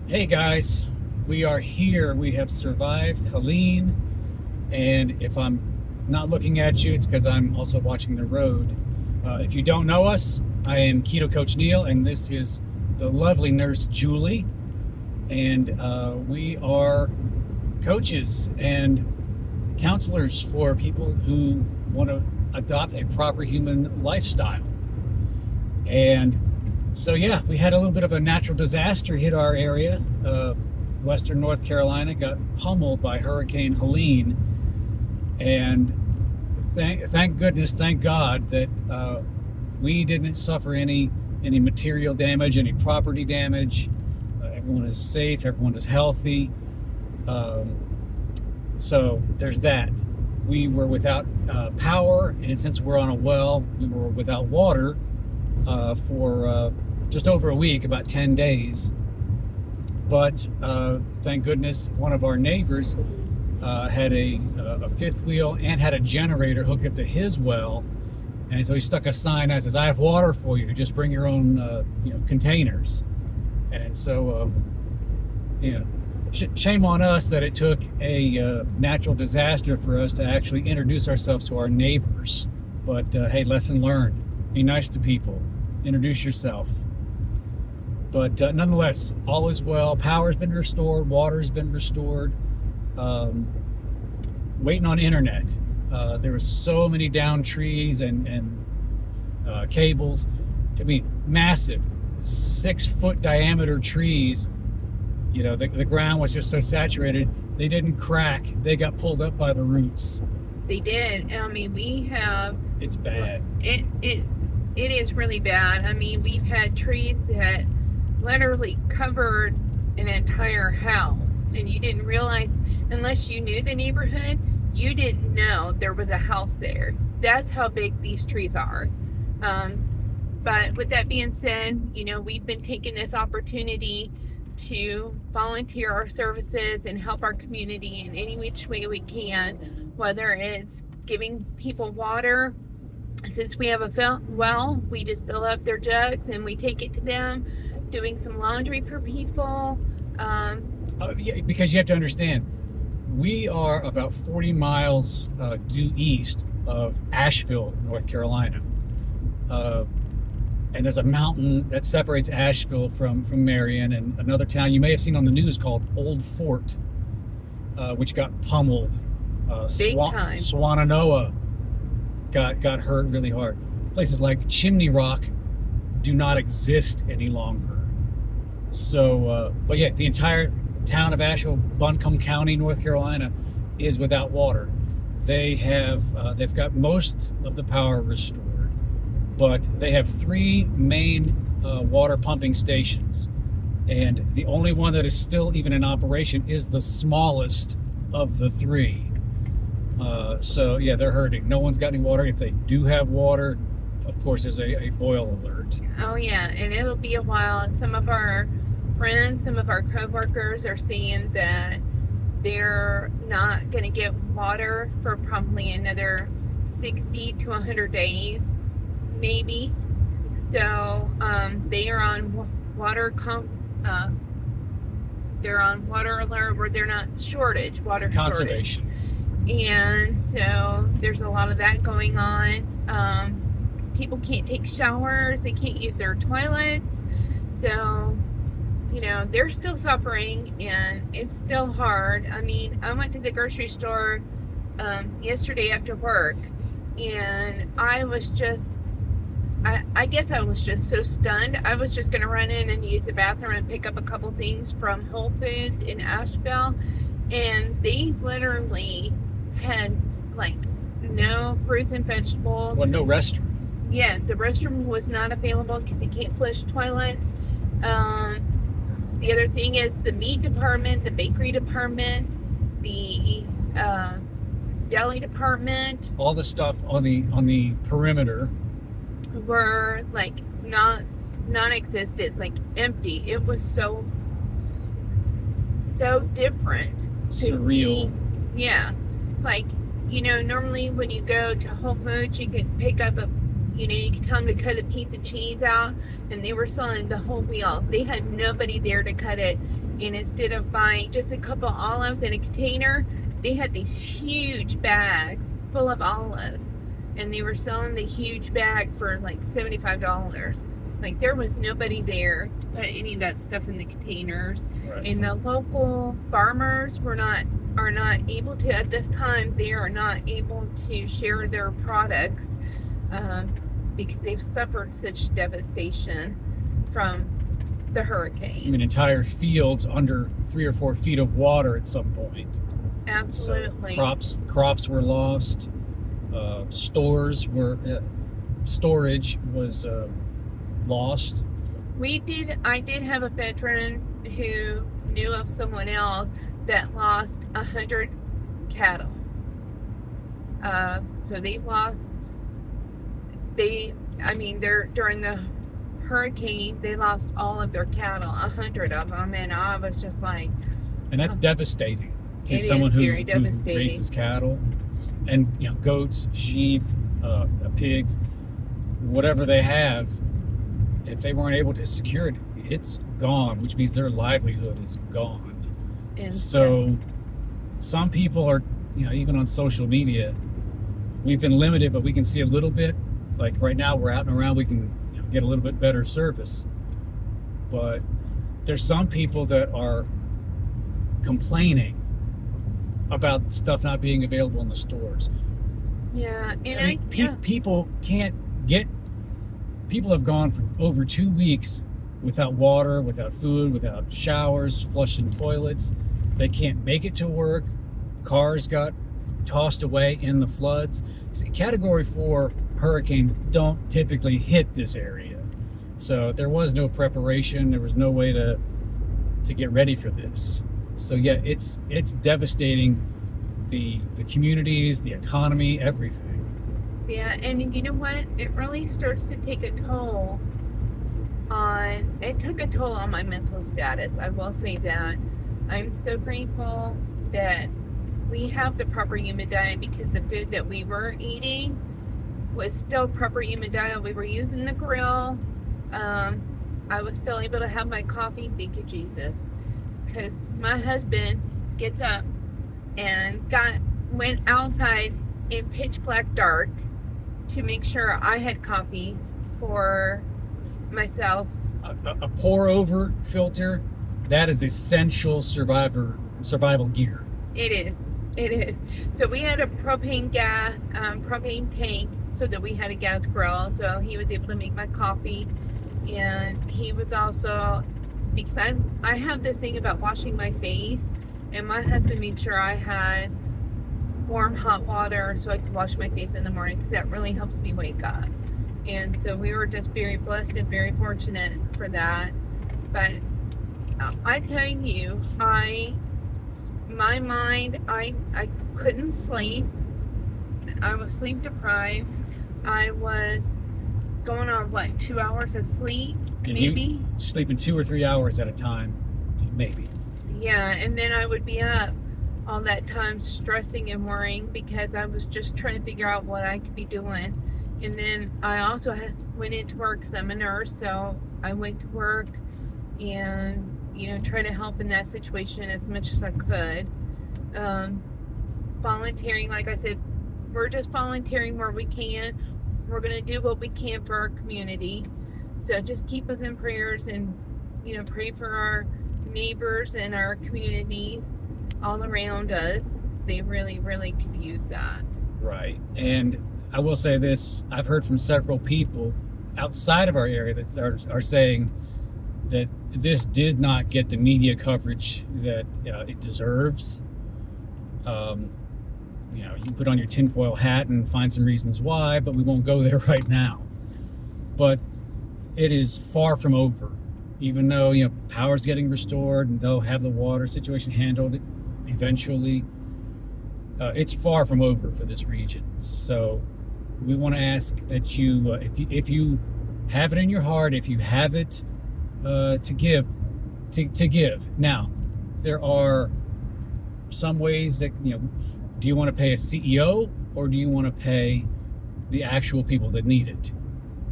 Hey guys, we are here. We have survived Helene, and if I'm not looking at you, it's because I'm also watching the road. If you don't know us, I am Keto Coach Neil, and this is the lovely nurse Julie, and we are coaches and counselors for people who want to adopt a proper human lifestyle. And so, yeah, we had a little bit of a natural disaster hit our area. Western North Carolina got pummeled by Hurricane Helene. And thank goodness, thank God that we didn't suffer any material damage, any property damage. Everyone is safe, everyone is healthy. Um, so there's that. We were without power, and since we're on a well, we were without water for just over a week, about 10 days. But thank goodness one of our neighbors had a fifth wheel and had a generator hooked up to his well. And so he stuck a sign that says, "I have water for you, just bring your own containers." And so, shame on us that it took a natural disaster for us to actually introduce ourselves to our neighbors. But hey, lesson learned. Be nice to people. Introduce yourself. But nonetheless, all is well. Power's been restored. Water's been restored. Waiting on internet. There were so many down trees and cables. I mean, massive, 6-foot diameter trees. The ground was just so saturated. They didn't crack. They got pulled up by the roots. They did. I mean, we have. It's bad. It is really bad. I mean, we've had trees that literally covered an entire house, and you didn't realize, unless you knew the neighborhood, you didn't know there was a house there. That's how big these trees are. But with that being said, we've been taking this opportunity to volunteer our services and help our community in any which way we can, whether it's giving people water. Since we have a well, we just fill up their jugs and we take it to them, doing some laundry for people. Yeah, because you have to understand, we are about 40 miles due east of Asheville, North Carolina. And there's a mountain that separates Asheville from Marion, and another town you may have seen on the news called Old Fort, which got pummeled. Big time. Swananoa got hurt really hard. Places like Chimney Rock do not exist any longer. So, but yeah, the entire town of Asheville, Buncombe County, North Carolina, is without water. They've got most of the power restored, but they have 3 main water pumping stations, and the only one that is still even in operation is the smallest of the 3. So yeah, they're hurting. No one's got any water. If they do have water, of course, there's a boil alert. Oh yeah, and it'll be a while. Some of our friends, some of our coworkers are saying that they're not going to get water for probably another 60 to 100 days, maybe. So they are on they're on water alert, where they're not water Conservation. shortage. And so there's a lot of that going on. People can't take showers, they can't use their toilets. So, they're still suffering, and it's still hard. I mean, I went to the grocery store yesterday after work, and I was just, I guess I was just so stunned. I was just going to run in and use the bathroom and pick up a couple things from Whole Foods in Asheville, and they literally had no fruits and vegetables. Well, no restroom. Yeah, the restroom was not available because you can't flush toilets. The other thing is the meat department, the bakery department, the deli department. All the stuff on the perimeter were non-existent, empty. It was so different. Surreal. Yeah, normally when you go to Whole Foods, you can pick up you can tell them to cut a piece of cheese out, and they were selling the whole wheel. They had nobody there to cut it And instead of buying just a couple olives in a container, they had these huge bags full of olives, and they were selling the huge bag for like $75. Like, there was nobody there to put any of that stuff in the containers. Right. And the local farmers are not able to, at this time, they are not able to share their products because they've suffered such devastation from the hurricane. I mean, entire fields under 3 or 4 feet of water at some point. Absolutely. So crops were lost. Storage was lost. I did have a veteran who knew of someone else that lost 100 cattle. So during the hurricane, they lost all of their cattle, 100 of them, and I was just like, And that's devastating to it someone is who very devastating. raises cattle and goats, sheep, pigs, whatever they have. If they weren't able to secure it, it's gone, which means their livelihood is gone. And So some people are, even on social media, we've been limited, but we can see a little bit. Like right now, we're out and around, we can get a little bit better service. But there's some people that are complaining about stuff not being available in the stores. yeah, and People can't get. People have gone for over 2 weeks without water, without food, without showers, flushing toilets. They can't make it to work. Cars got tossed away in the floods. See, Category 4 hurricanes don't typically hit this area. So there was no preparation. There was no way to get ready for this. So yeah, it's devastating the communities, the economy, everything. Yeah, and you know what? It really starts to take a toll it took a toll on my mental status. I will say that. I'm so grateful that we have the proper human diet, because the food that we were eating was still proper human diet. We were using the grill. I was still able to have my coffee. Thank you, Jesus. Because my husband gets up and went outside in pitch black dark to make sure I had coffee for myself. A pour over filter, that is essential survival gear. It is. So we had a propane tank, so that we had a gas grill. So he was able to make my coffee, and he was also, because I have this thing about washing my face, and my husband made sure I had warm hot water so I could wash my face in the morning, because that really helps me wake up. And so we were just very blessed and very fortunate for that. But I tell you, my mind, I couldn't sleep. I was sleep deprived. I was going on 2 hours of sleep, And maybe. Sleeping 2 or 3 hours at a time, maybe. Yeah, and then I would be up all that time stressing and worrying, because I was just trying to figure out what I could be doing. And then I also went into work, because I'm a nurse, so I went to work and try to help in that situation as much as I could. Volunteering, like I said, we're just volunteering where we can. We're going to do what we can for our community. So just keep us in prayers, and pray for our neighbors and our communities all around us. They really, really could use that. Right. And I will say this, I've heard from several people outside of our area that are saying that this did not get the media coverage that it deserves. You can put on your tinfoil hat and find some reasons why, but we won't go there right now. But it is far from over. Even though power's getting restored and they'll have the water situation handled eventually, it's far from over for this region. So we want to ask that you, if you have it in your heart, if you have it to give. Now, there are some ways that do you want to pay a CEO, or do you want to pay the actual people that need it?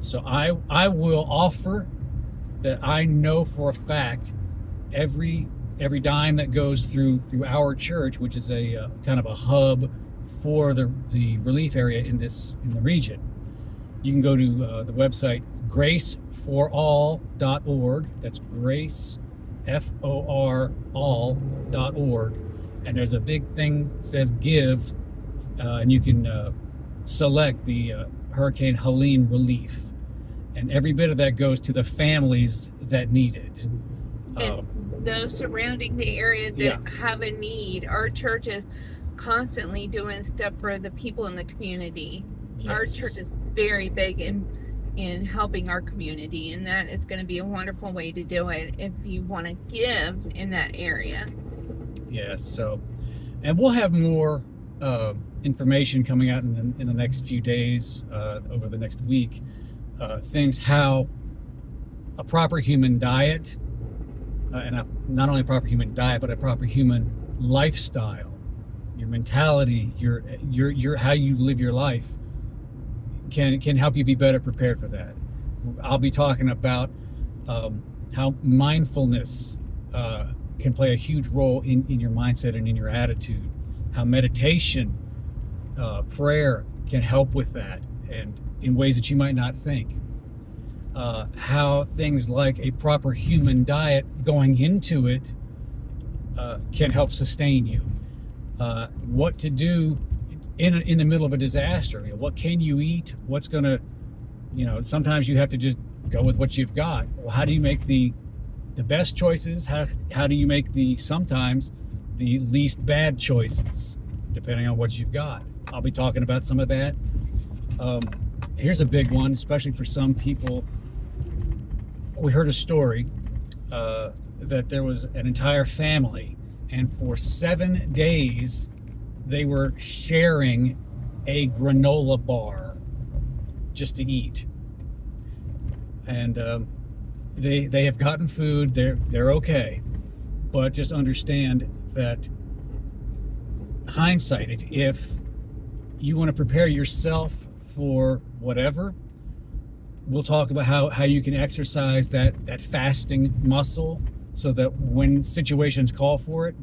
So I will offer that I know for a fact every every dime that goes through our church, which is a kind of a hub for the relief area in the region. You can go to the website graceforall.org. That's grace, FOR all.org, and there's a big thing that says give, and you can select the Hurricane Helene relief, and every bit of that goes to the families that need it. And those surrounding the area that have a need, our church is constantly doing stuff for the people in the community. Yes. Our church is very big in helping our community, and that is going to be a wonderful way to do it if you want to give in that area. Yes. So, and we'll have more information coming out in the next few days, over the next week. Things how a proper human diet, and not only a proper human diet, but a proper human lifestyle, your mentality, your how you live your life can help you be better prepared for that. I'll be talking about how mindfulness can play a huge role in your mindset and in your attitude. How meditation, prayer can help with that, and in ways that you might not think. How things like a proper human diet going into it can help sustain you. What to do in the middle of a disaster. What can you eat? What's gonna, sometimes you have to just go with what you've got. Well, how do you make the best choices? How do you make sometimes the least bad choices, depending on what you've got? I'll be talking about some of that. Here's a big one, especially for some people. We heard a story that there was an entire family, and for 7 days they were sharing a granola bar just to eat. And they have gotten food. They're okay, but just understand that hindsight, if you want to prepare yourself for whatever, we'll talk about how you can exercise that fasting muscle, so that when situations call for it,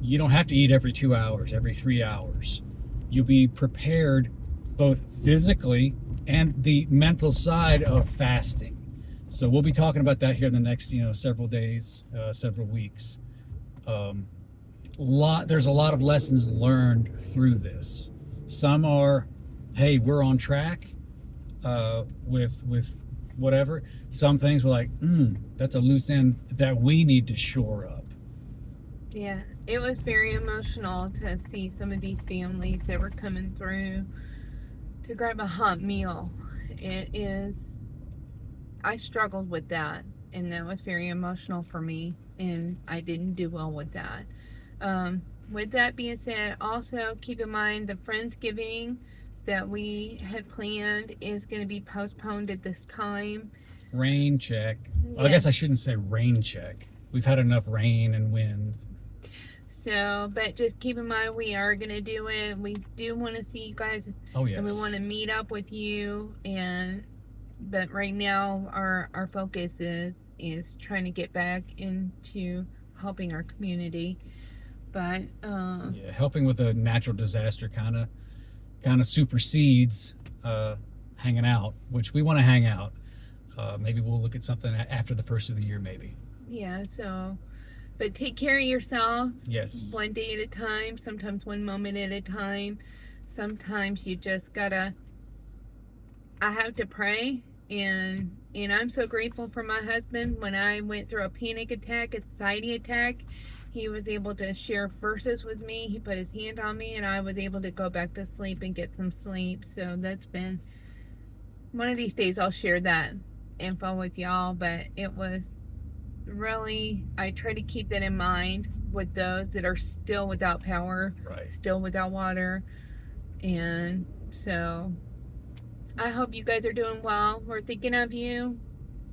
you don't have to eat every 2 hours, every 3 hours. You'll be prepared both physically and the mental side of fasting. So we'll be talking about that here in the next several days, several weeks. There's a lot of lessons learned through this. Some are, hey, we're on track with whatever. Some things were like, that's a loose end that we need to shore up. Yeah, it was very emotional to see some of these families that were coming through to grab a hot meal. I struggled with that, and that was very emotional for me, and I didn't do well with that. With that being said, also keep in mind the Friendsgiving that we had planned is going to be postponed at this time. Rain check. Yeah. Well, I guess I shouldn't say rain check. We've had enough rain and wind. So, but just keep in mind we are going to do it. We do want to see you guys. Oh, yes. And we want to meet up with you. But right now our focus is trying to get back into helping our community. But yeah, helping with a natural disaster kind of supersedes hanging out, which we want to hang out. Maybe we'll look at something after the first of the year, maybe. Yeah, so, but take care of yourself. Yes. One day at a time, sometimes one moment at a time. Sometimes you just gotta, I have to pray, and I'm so grateful for my husband. When I went through a panic attack, anxiety attack, he was able to share verses with me. He put his hand on me, and I was able to go back to sleep and get some sleep. So that's been, one of these days I'll share that info with y'all, but it was really, I try to keep that in mind with those that are still without power, right, still without water. And so I hope you guys are doing well. We're thinking of you.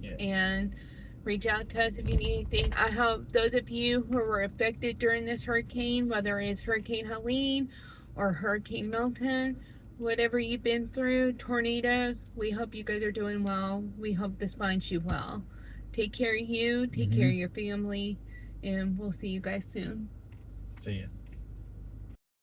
Yeah. And reach out to us if you need anything. I hope those of you who were affected during this hurricane, whether it's Hurricane Helene or Hurricane Milton, whatever you've been through, tornadoes, we hope you guys are doing well. We hope this finds you well. Take care of you, take care of your family, And we'll see you guys soon. See ya.